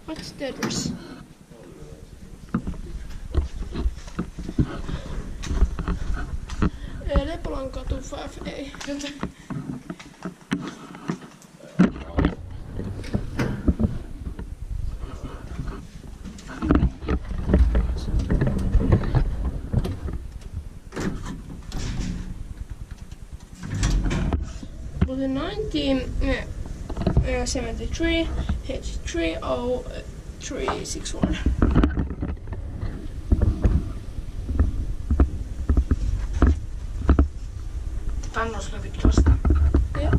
What's the address? Lepolankatu 5A. Was in 1973, H30361. Tannoslevit vasta. Yep.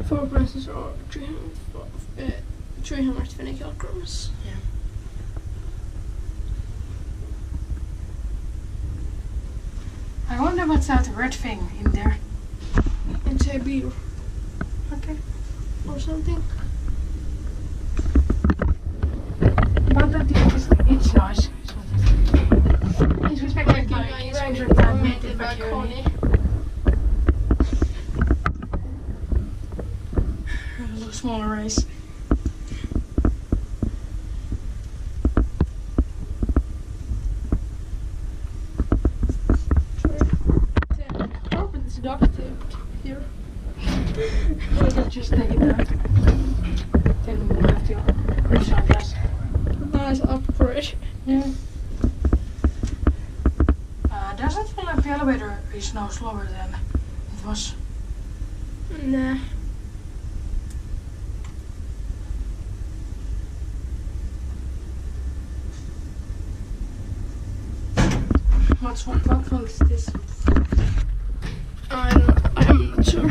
Four prices or 320 kilograms. Yeah. I wonder what's that red thing in there. It's a beer Okay. or something. But that it's nice. It's respected by Invented by Kone. A little smaller race. Carpet is duct taped here. We can just take it out. Then we have to resign us. Nice upgrade. Yeah. Doesn't feel like the elevator is now slower than it was. Nah. What funk is this? I'm not sure.